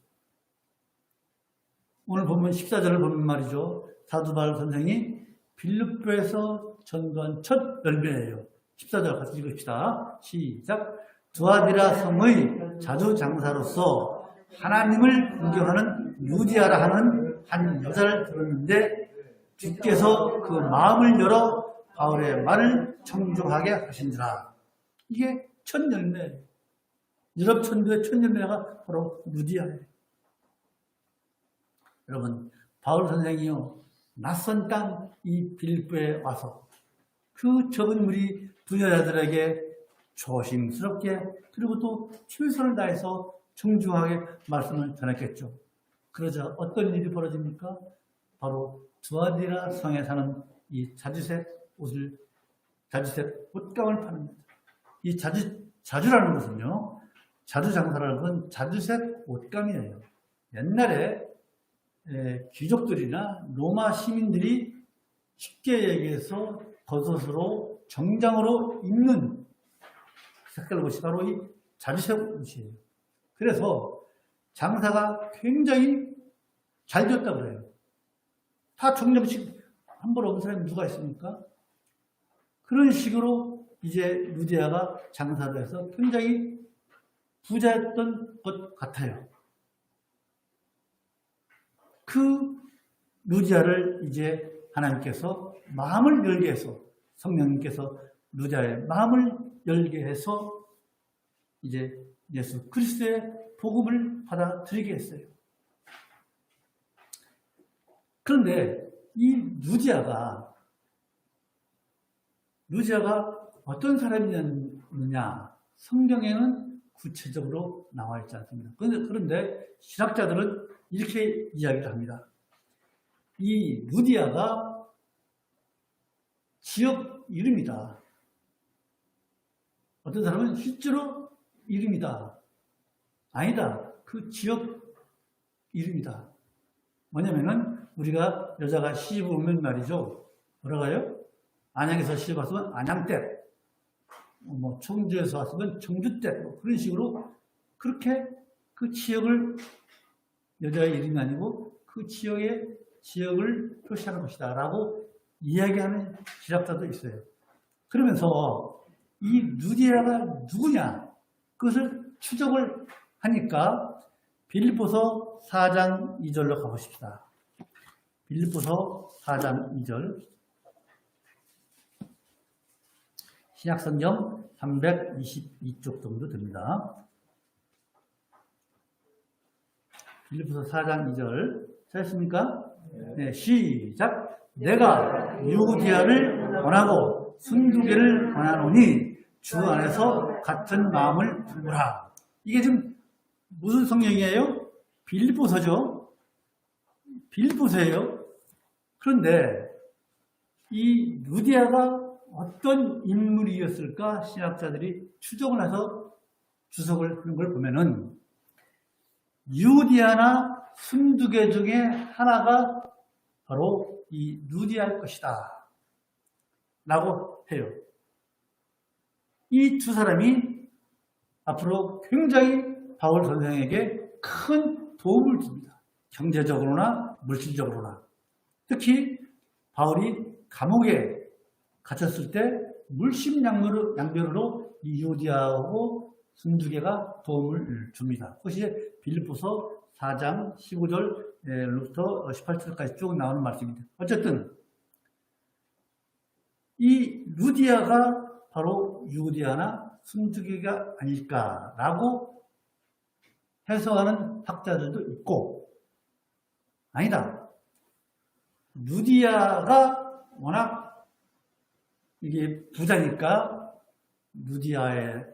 오늘 보면 14절을 보면 말이죠. 사도 바울 선생이 빌립보에서 전도한 첫 열매예요. 14절 같이 읽읍시다. 시작. 두아디라 성의 자주장사로서 하나님을 공경하는 유디아라 하는 한 여자를 들었는데 주께서 그 마음을 열어 바울의 말을 청중하게 하신지라. 이게 첫 열매. 유럽 천도의 첫 열매가 바로 루디아예요. 여러분, 바울 선생이요, 낯선 땅 이 빌립보에 와서 그 적은 무리 부녀자들에게 조심스럽게 그리고 또 최선을 다해서 정중하게 말씀을 전했겠죠. 그러자 어떤 일이 벌어집니까? 바로 두아디라 성에 사는 이 자주색 옷감을 파는 거죠. 이 자주라는 것은요, 자주 장사라는 건 자주색 옷감이에요. 옛날에 귀족들이나 로마 시민들이 쉽게 얘기해서 겉옷으로 정장으로 입는 색깔 옷이 바로 이 자주색 옷이에요. 그래서 장사가 굉장히 잘 되었다고 그래요. 다 정장씩 한 벌 없는 사람이 누가 있습니까? 그런 식으로 이제 루디아가 장사를 해서 굉장히 부자였던 것 같아요. 그 루디아를 이제 하나님께서 마음을 열게 해서, 성령님께서 루디아의 마음을 열게 해서 이제 예수 그리스도의 복음을 받아들이게 했어요. 그런데 이 루디아가 어떤 사람이었느냐, 성경에는 구체적으로 나와 있지 않습니다. 그런데 신학자들은 이렇게 이야기를 합니다. 이 루디아가 지역 이름이다. 어떤 사람은 실제로 이름이다. 아니다. 그 지역 이름이다. 뭐냐면은 우리가 여자가 시집 오면 말이죠. 뭐라고 해요? 안양에서 시집 왔으면 안양댁, 청주에서 왔으면 청주댁, 그런 식으로 그렇게 그 지역을 여자의 이름이 아니고 그 지역을 표시하는 것이다 라고 이야기하는 지략자도 있어요. 그러면서 이 루디아가 누구냐, 그것을 추적을 하니까 빌립보서 4장 2절로 가보십시다. 빌립보서 4장 2절, 신약성경 322쪽 정도 됩니다. 빌립보서 4장 2절 찾았습니까? 네, 시작. 내가 유디아를 원하고 순두개를 원하노니 주 안에서 같은 마음을 품으라. 이게 지금 무슨 성경이에요? 빌립보서죠. 빌립보서예요. 그런데 이 루디아가 어떤 인물이었을까 신학자들이 추정을 해서 주석을 하는 걸 보면은 유디아나 순두개 중에 하나가 바로 이 루디아일 것이다 라고 해요. 이 두 사람이 앞으로 굉장히 바울 선생에게 큰 도움을 줍니다. 경제적으로나 물질적으로나. 특히 바울이 감옥에 갇혔을 때 물심양면으로 이 유디아하고 순두개가 도움을 줍니다. 그것이 빌립보서 4장 15절부터 18절까지 쭉 나오는 말씀입니다. 어쨌든 이 루디아가 바로 유디아나 순두개가 아닐까라고 해석하는 학자들도 있고, 아니다, 루디아가 워낙 이게 부자니까 루디아에게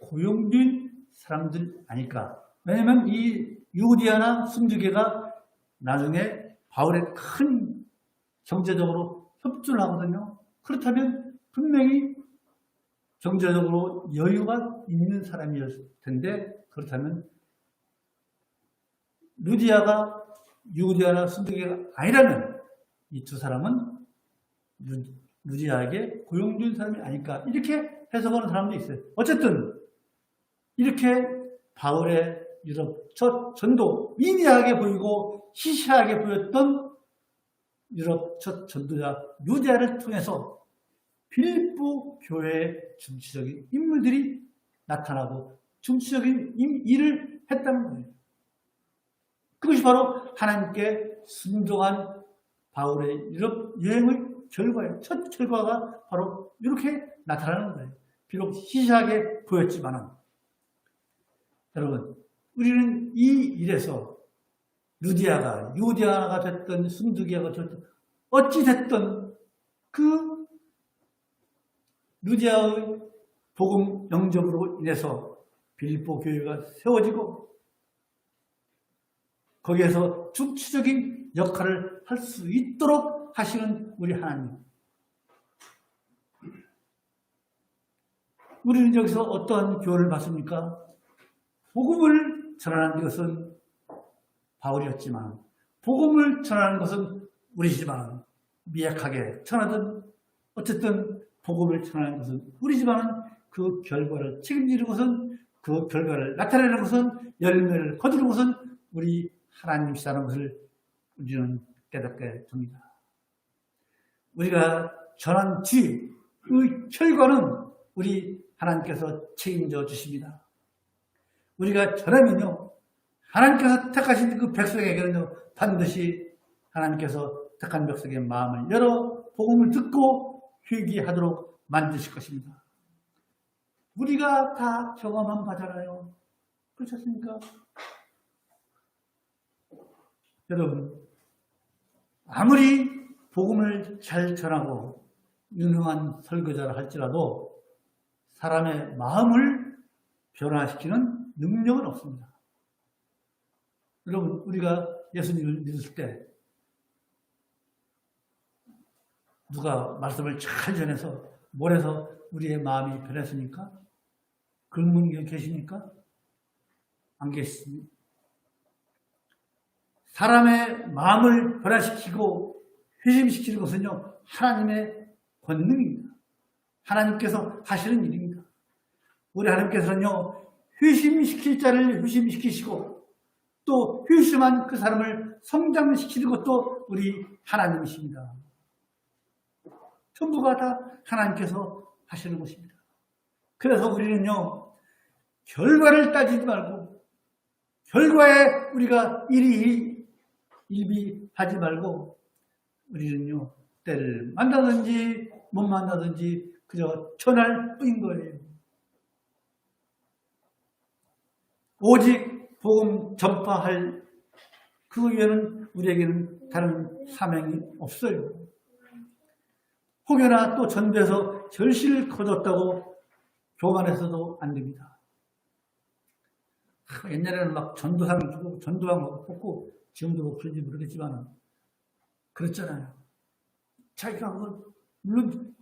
고용된 사람들 아닐까. 왜냐면 이 유디아나 순두개가 나중에 바울의 큰 경제적으로 협조를 하거든요. 그렇다면 분명히 경제적으로 여유가 있는 사람이었을 텐데, 그렇다면 루디아가 유디아나 순두개가 아니라면 이 두 사람은 루디아에게 고용된 사람이 아닐까, 이렇게 해석하는 사람도 있어요. 어쨌든 이렇게 바울의 유럽 첫 전도, 미미하게 보이고 시시하게 보였던 유럽 첫 전도자 루디아를 통해서 빌립보 교회의 중추적인 인물들이 나타나고 중추적인 일을 했다는 거예요. 그것이 바로 하나님께 순종한 바울의 유럽 여행의 결과예요. 첫 결과가 바로 이렇게 나타나는 거예요. 비록 시시하게 보였지만은. 여러분, 우리는 이 일에서 루디아가 유디아가 됐던 순두기아가 됐던 어찌 됐던 그 루디아의 복음 영접으로 인해서 빌립보 교회가 세워지고 거기에서 중추적인 역할을 할 수 있도록 하시는 우리 하나님. 우리는 여기서 어떠한 교훈을 받습니까? 복음을 전하는 것은 바울이었지만 복음을 전하는 것은 우리지만 미약하게 전하든 어쨌든 복음을 전하는 것은 우리지만 그 결과를 책임지는 것은 그 결과를 나타내는 것은 열매를 거두는 것은 우리 하나님이시라는 것을 우리는 깨닫게 됩니다. 우리가 전한 뒤 그 결과는 우리 하나님께서 책임져 주십니다. 우리가 전하면요 하나님께서 택하신 그 백성에게는요 반드시 하나님께서 택한 백성의 마음을 열어 복음을 듣고 회개하도록 만드실 것입니다. 우리가 다 경험한 바잖아요. 그렇지 않습니까? 여러분, 아무리 복음을 잘 전하고 유능한 설교자를 할지라도 사람의 마음을 변화시키는 능력은 없습니다. 여러분, 우리가 예수님을 믿을 때 누가 말씀을 잘 전해서 몰아서 우리의 마음이 변했습니까? 그런 분이 계십니까? 안 계십니다. 사람의 마음을 변화시키고 회심시키는 것은요 하나님의 권능입니다. 하나님께서 하시는 일입니다. 우리 하나님께서는요 회심시킬 자를 회심시키시고 또 회심한 그 사람을 성장시키는 것도 우리 하나님이십니다. 전부가 다 하나님께서 하시는 것입니다. 그래서 우리는요 결과를 따지지 말고 결과에 우리가 일비하지 말고 우리는요 때를 만나든지 못 만나든지 그저 전할 뿐인 거예요. 오직 복음 전파할 그 외에는 우리에게는 다른 사명이 없어요. 혹여나 또 전도해서 절실을 거뒀다고 교만해서도 안 됩니다. 옛날에는 막 전도상 주고 전도왕 뽑고 지금도 뭐 그런지 모르겠지만 그랬잖아요. 자기가 그걸 물론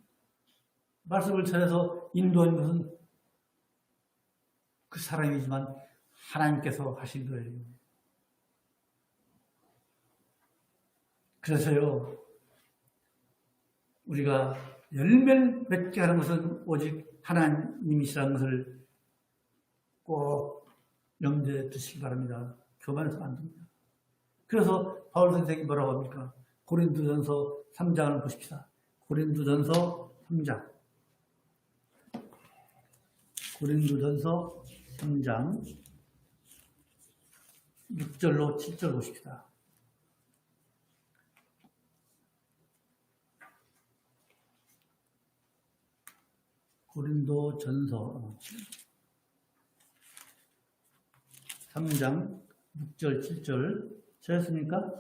말씀을 전해서 인도한 것은 그 사람이지만 하나님께서 하신 거예요. 그래서요 우리가 열매를 맺게 하는 것은 오직 하나님이시라는 것을 꼭 염두에 두시기 바랍니다. 교만해서 안 됩니다. 그래서 바울 선생님이 뭐라고 합니까? 고린도전서 3장을 보십시다. 고린도전서 3장. 고린도전서 3장 6절로 7절 보십시다. 고린도전서 3장 6절 7절 찾았습니까?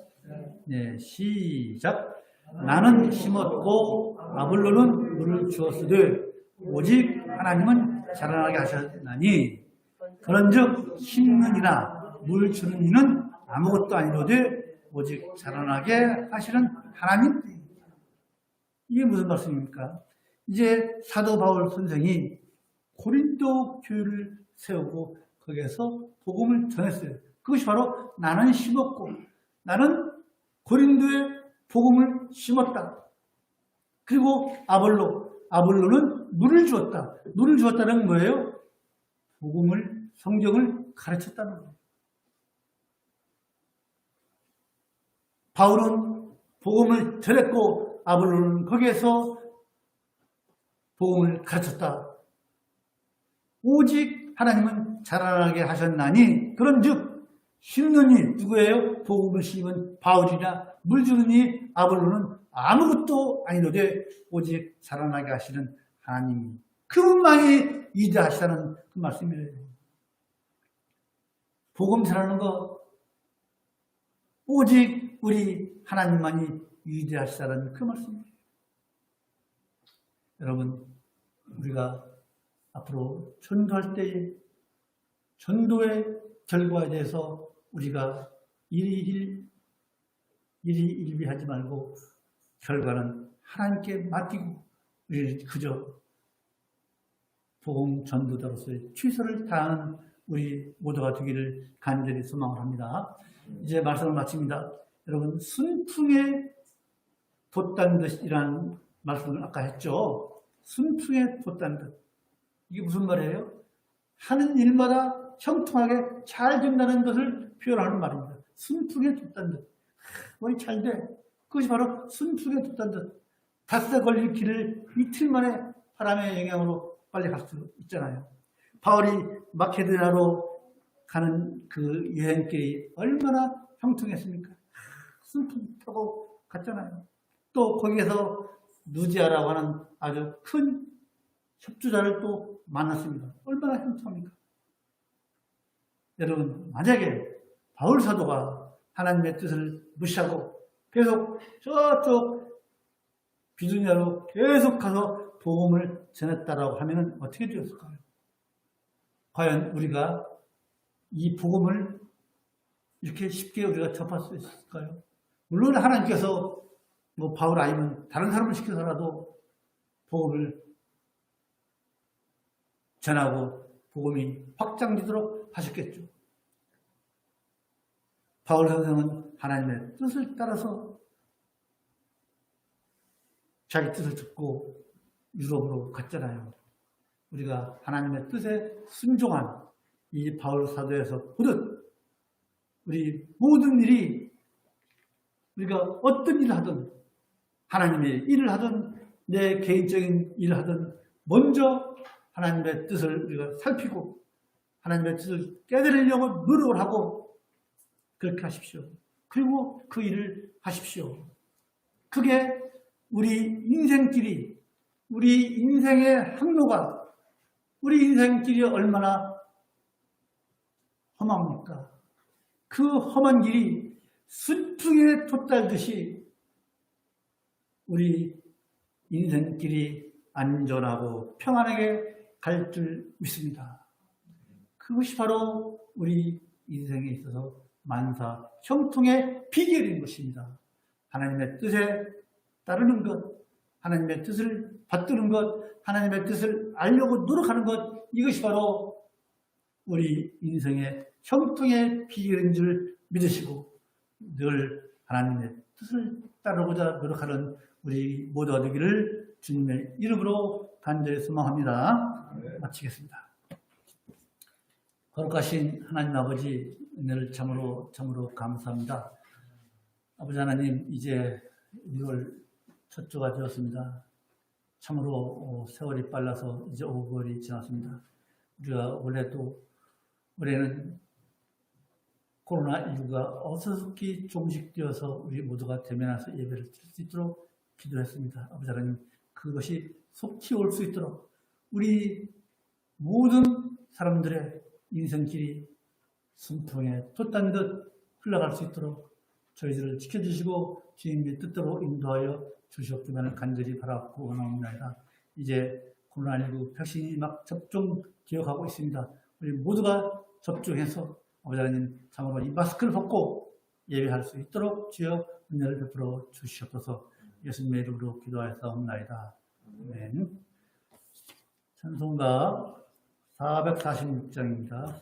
네, 시작. 나는 심었고 아볼로는 물을 주었으되 오직 하나님은 자라나게 하셨나니 그런즉 심는 이나 물 주는 이는 아무것도 아니로되 오직 자라나게 하시는 하나님. 이게 무슨 말씀입니까? 이제 사도 바울 선생이 고린도 교회를 세우고 거기에서 복음을 전했어요. 그것이 바로 나는 심었고 나는 고린도에 복음을 심었다. 그리고 아볼로는 물을 주었다. 물을 주었다는 뭐예요? 복음을, 성경을 가르쳤다는 거예요. 바울은 복음을 전했고 아볼로는 거기에서 복음을 가르쳤다. 오직 하나님은 자라나게 하셨나니 그런즉 심는 이 누구예요? 복음을 심은 바울이나 물 주는 이 아볼로는 아무것도 아니로되 오직 살아나게 하시는 하나님이 그분만이 위대하시다는 그 말씀이에요. 복음 전하는 것 오직 우리 하나님만이 위대하시다는 그 말씀이에요. 여러분, 우리가 앞으로 전도할 때에 전도의 결과에 대해서 우리가 일희일비하지 말고 결과는 하나님께 맡기고 우리는 그저 복음 전도자로서의 최선을 다하는 우리 모두가 되기를 간절히 소망을 합니다. 이제 말씀을 마칩니다. 여러분, 순풍에 돛단 듯이라는 말씀을 아까 했죠. 순풍에 돛단 듯. 이게 무슨 말이에요? 하는 일마다 형통하게 잘 된다는 것을 표현하는 말입니다. 순풍에 돛단 듯. 뭐이 잘 돼. 그것이 바로 순풍에 돛단 듯. 닷새 걸릴 길을 이틀 만에 바람의 영향으로 빨리 갈 수 있잖아요. 바울이 마케도냐로 가는 그 여행길이 얼마나 형통했습니까? 순풍 타고 갔잖아요. 또 거기에서 누지아라고 하는 아주 큰 협주자를 또 만났습니다. 얼마나 형통합니까? 여러분, 만약에 바울 사도가 하나님의 뜻을 무시하고 계속 저쪽 비두냐로 계속 가서 복음을 전했다라고 하면 어떻게 되었을까요? 과연 우리가 이 복음을 이렇게 쉽게 우리가 접할 수 있을까요? 물론 하나님께서 뭐 바울 아니면 다른 사람을 시켜서라도 복음을 전하고 복음이 확장되도록 하셨겠죠. 바울 선생은 하나님의 뜻을 따라서 자기 뜻을 듣고 유럽으로 갔잖아요. 우리가 하나님의 뜻에 순종한 이 바울 사도에서 보듯 우리 모든 일이 우리가 어떤 일을 하든 하나님의 일을 하든 내 개인적인 일을 하든 먼저 하나님의 뜻을 우리가 살피고 하나님의 뜻을 깨달으려고 노력을 하고 그렇게 하십시오. 그리고 그 일을 하십시오. 그게 우리 인생길이 우리 인생의 항로가 우리 인생길이 얼마나 험합니까? 그 험한 길이 순풍에 돛달듯이 우리 인생길이 안전하고 평안하게 갈 줄 믿습니다. 그것이 바로 우리 인생에 있어서 만사 형통의 비결인 것입니다. 하나님의 뜻에 따르는 것, 하나님의 뜻을 받드는 것, 하나님의 뜻을 알려고 노력하는 것, 이것이 바로 우리 인생의 형통의 비결인 줄 믿으시고 늘 하나님의 뜻을 따르고자 노력하는 우리 모두가 되기를 주님의 이름으로 간절히 소망합니다. 마치겠습니다. 거룩하신 하나님 아버지, 은혜를 참으로 감사합니다. 아버지 하나님, 이제 6월 첫 주가 되었습니다. 참으로 세월이 빨라서 이제 5개월이 지났습니다. 우리가 올해는 코로나19가 어서속히 종식되어서 우리 모두가 대면해서 예배를 드릴 수 있도록 기도했습니다. 아버지 하나님, 그것이 속히 올 수 있도록 우리 모든 사람들의 인생길이 순풍에 돛단 듯 흘러갈 수 있도록 저희들을 지켜주시고 주님의 뜻대로 인도하여 주시옵기만을 간절히 바라고 원하옵나이다. 이제 코로나19 백신이 막 접종 기억하고 있습니다. 우리 모두가 접종해서 아버지 하나님 참으로 이 마스크를 벗고 예배할 수 있도록 주여 은혜를 베풀어 주시옵소서. 예수님의 이름으로 기도하였사옵나이다. 아멘. 찬송가 446장입니다.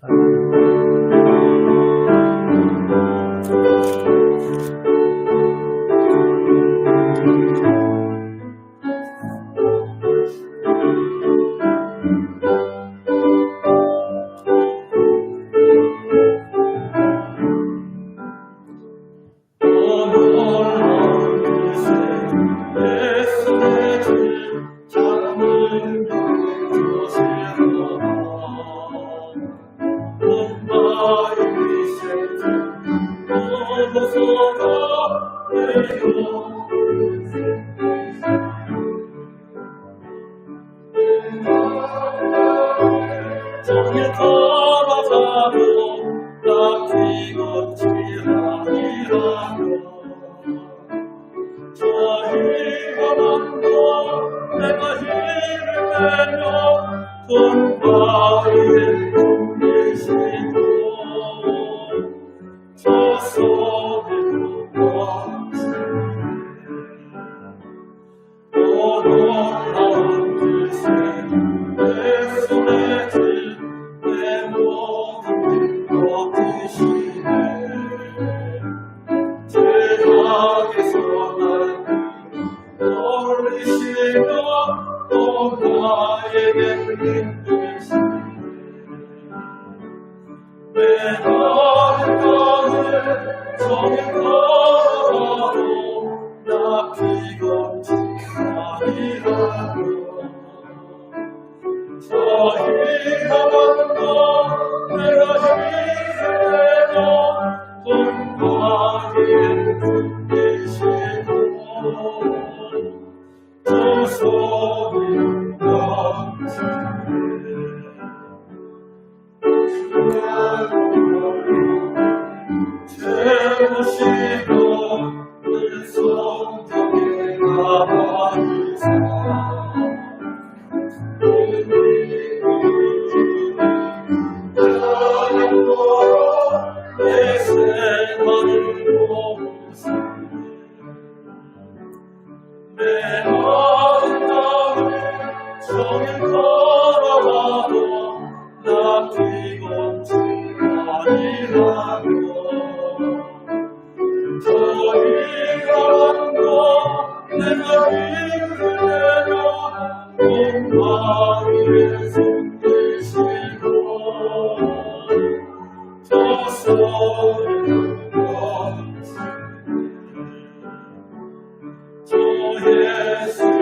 종일 걸어가도 나 피곤치 아니하며 저희가 만도 내가 힘을 내며 돈바위에 꿈이시고 저 속에 어려운 뜻에 내 손에 든내 모든 거두시네 죄악에서 날 놀리시며 또 나에게 힘드시네 내 마음을 정에 걸어가도 나 피곤치 아니하며 저희가 만나 내가 힘을 내며 돈바위에 숨기시고 저 손이 넘치네 채우시고 늘 성경에 가만히서 내 생활을 보시네 내 아름다운 정을 걸어가도 나 피곤치 아니하며 저희가 만나 내가 힘을 내며 돈바위에 숨기시고 저 소리를 넘치네 저 예수님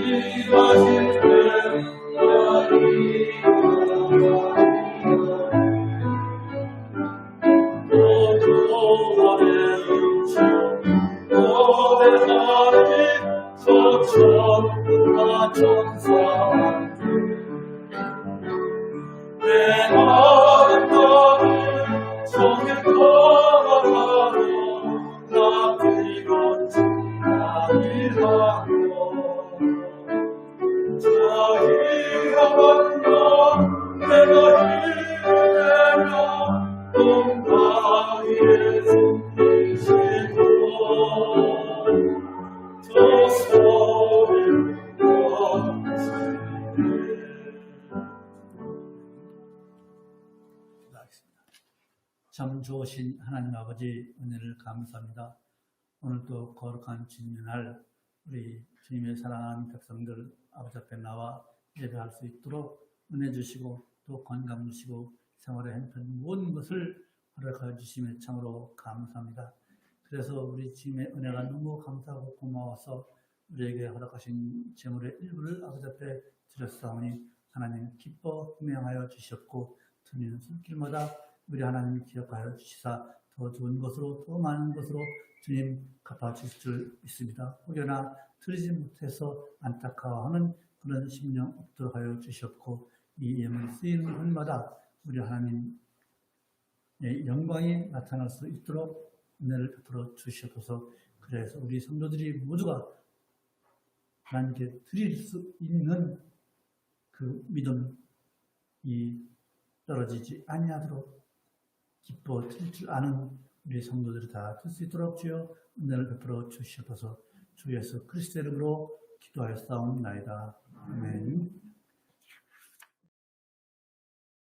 일하실 때 내 아름다운 정에 걸어가도 나 피곤치 아니하며 저희가 만나 내가 힘을 내며 돈바위에 숨기시고 저 소리를 넘치네 참 좋으신 하나님 아버지 은혜를 감사합니다. 오늘도 거룩한 주님의 날 우리 주님의 사랑하는 백성들 아버지 앞에 나와 예배할 수 있도록 은혜 주시고 또 건강 주시고 생활에 행편 모든 것을 허락하여 주심에 참으로 감사합니다. 그래서 우리 주님의 은혜가 너무 감사하고 고마워서 우리에게 허락하신 재물의 일부를 아버지 앞에 드렸사오니 하나님 기뻐 분명하여 주셨고 드리는 손길마다 우리 하나님이 기억하여 주시사 더 좋은 것으로 더 많은 것으로 주님 갚아주실 줄 믿습니다. 혹여나 드리지 못해서 안타까워하는 그런 심령 없도록 하여 주셨고 이 예물 쓰이는 곳마다 우리 하나님의 영광이 나타날 수 있도록 은혜를 베풀어 주시옵소서. 그래서 우리 성도들이 모두가 하나님께 드릴 수 있는 그 믿음이 떨어지지 아니하도록 기뻐 드릴 줄 아는 우리 성도들이 다 될 수 있도록 주여 은혜를 베풀어 주시옵소서. 주 예수 그리스도 이름으로 기도하였사옵나이다. 아멘.